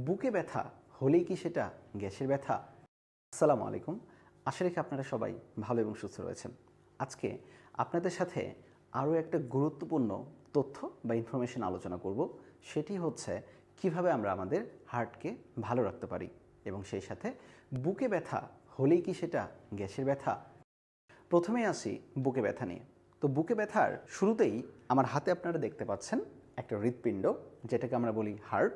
বুকে ব্যথা হলেই কি সেটা গ্যাসের ব্যথা? আসসালামু আলাইকুম। আশা রাখি আপনারা সবাই ভালো এবং সুস্থ রয়েছেন। আজকে আপনাদের সাথে আরও একটা গুরুত্বপূর্ণ তথ্য বা ইনফরমেশন আলোচনা করব। সেটি হচ্ছে কিভাবে আমরা আমাদের হার্টকে ভালো রাখতে পারি এবং সেই সাথে বুকে ব্যথা হলেই কি সেটা গ্যাসের ব্যথা? প্রথমেই আসি বুকে ব্যথা নিয়ে। তো বুকে ব্যথার শুরুতেই আমার হাতে আপনারা দেখতে পাচ্ছেন একটা হৃৎপিণ্ড, যেটাকে আমরা বলি হার্ট।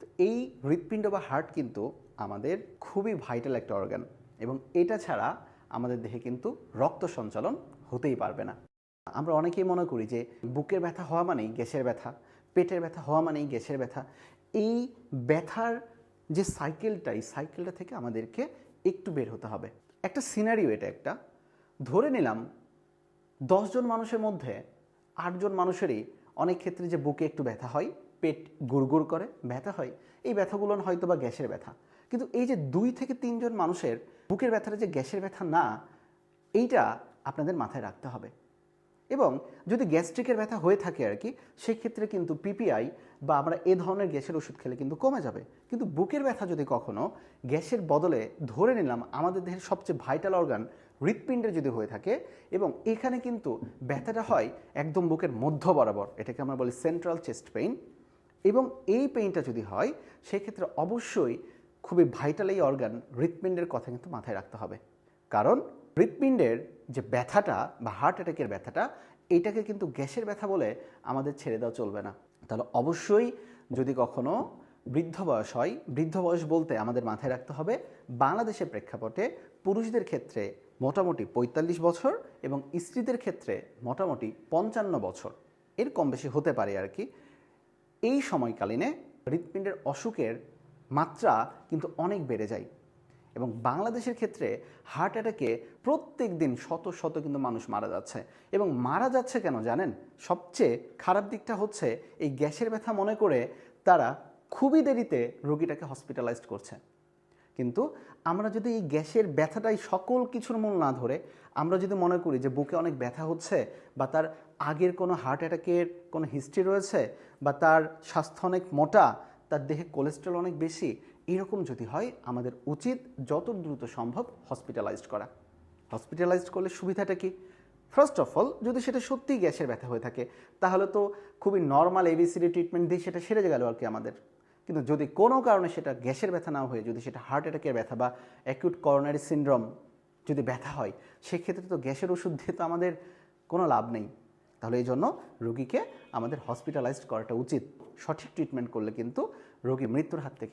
তো এই হৃৎপিণ্ড বা হার্ট কিন্তু আমাদের খুবই ভাইটাল একটা অর্গান এবং এটা ছাড়া আমাদের দেহে কিন্তু রক্ত সঞ্চালন হতেই পারবে না। আমরা অনেকেই মনে করি যে বুকের ব্যথা হওয়া মানেই গ্যাসের ব্যথা, পেটের ব্যথা হওয়া মানেই গ্যাসের ব্যথা। এই ব্যথার যে সাইকেলটা, এই সাইকেলটা থেকে আমাদেরকে একটু বের হতে হবে। একটা সিনারিও, এটা একটা ধরে নিলাম 10 জন মানুষের মধ্যে 8 জন মানুষেরই অনেক ক্ষেত্রে যে বুকে একটু ব্যথা হয়, পেট গুড়গুড় করে ব্যথা হয়, এই ব্যথাগুলো হয়তো বা গ্যাসের ব্যথা। কিন্তু এই যে 2 থেকে 3 জন মানুষের বুকের ব্যথাটা যে গ্যাসের ব্যথা না, এইটা আপনাদের মাথায় রাখতে হবে। এবং যদি গ্যাস্ট্রিকের ব্যথা হয়ে থাকে আর কি, সেক্ষেত্রে কিন্তু পিপিআই বা আমরা এ ধরনের গ্যাসের ওষুধ খেলে কিন্তু কমে যাবে। কিন্তু বুকের ব্যথা যদি কখনো গ্যাসের বদলে ধরে নিলাম আমাদের দেহের সবচেয়ে ভাইটাল অর্গান হৃৎপিণ্ডের যদি হয়ে থাকে এবং এখানে কিন্তু ব্যথাটা হয় একদম বুকের মধ্য বরাবর, এটাকে আমরা বলি সেন্ট্রাল চেস্ট পেইন, এবং এই পেইনটা যদি হয় সেক্ষেত্রে অবশ্যই খুবই ভাইটাল এই অর্গান হৃৎপিণ্ডের কথা কিন্তু মাথায় রাখতে হবে। কারণ হৃৎপিণ্ডের যে ব্যথাটা বা হার্ট অ্যাটাকের ব্যথাটা, এইটাকে কিন্তু গ্যাসের ব্যথা বলে আমাদের ছেড়ে দেওয়া চলবে না। তাহলে অবশ্যই যদি কখনো বৃদ্ধ বয়স হয়, বৃদ্ধ বয়স বলতে আমাদের মাথায় রাখতে হবে বাংলাদেশের প্রেক্ষাপটে পুরুষদের ক্ষেত্রে মোটামুটি 45 বছর এবং স্ত্রীদের ক্ষেত্রে মোটামুটি 55 বছর, এর কম বেশি হতে পারে আর কি। এই সময়কালীনে হৃৎপিণ্ডের অসুখের মাত্রা কিন্তু অনেক বেড়ে যায় এবং বাংলাদেশের ক্ষেত্রে হার্ট অ্যাটাকে প্রত্যেক দিন শত শত কিন্তু মানুষ মারা যাচ্ছে। এবং মারা যাচ্ছে কেন জানেন? সবচেয়ে খারাপ দিকটা হচ্ছে এই গ্যাসের ব্যথা মনে করে তারা খুবই দেরিতে রোগীটাকে হসপিটালাইজড করছে। কিন্তু আমরা যদি এই গ্যাসের ব্যথাটাই সকল কিছুর মূল না ধরে আমরা যদি মনে করি যে বুকে অনেক ব্যথা হচ্ছে বা তার আগের কোনো হার্ট অ্যাটাকের কোনো হিস্ট্রি রয়েছে বা তার স্বাস্থ্য অনেক মোটা, তার দেহে কোলেস্ট্রল অনেক বেশি, এরকম যদি হয় আমাদের উচিত যত দ্রুত সম্ভব হসপিটালাইজড করা। হসপিটালাইজড করলে সুবিধাটা কি? ফার্স্ট অফ অল, যদি সেটা সত্যিই গ্যাসের ব্যথা হয়ে থাকে তাহলে তো খুবই নর্মাল এবিসিডি ট্রিটমেন্ট দিয়ে সেটা সেরে গেল আর কি আমাদের। কিন্তু যদি কোনো কারণে সেটা গ্যাসের ব্যথা না হয়ে যদি সেটা হার্ট অ্যাটাকের ব্যথা বা অ্যাকিউট করোনারি সিনড্রোম যদি ব্যথা হয়, সেক্ষেত্রে তো গ্যাসের ওষুধ দিয়ে তো আমাদের কোনো লাভ নেই। তাহলে এই জন্য রোগীকে আমাদের হসপিটালাইজড করাটা উচিত। সঠিক ট্রিটমেন্ট করলে কিন্তু রোগী মৃত্যুর হাত থেকে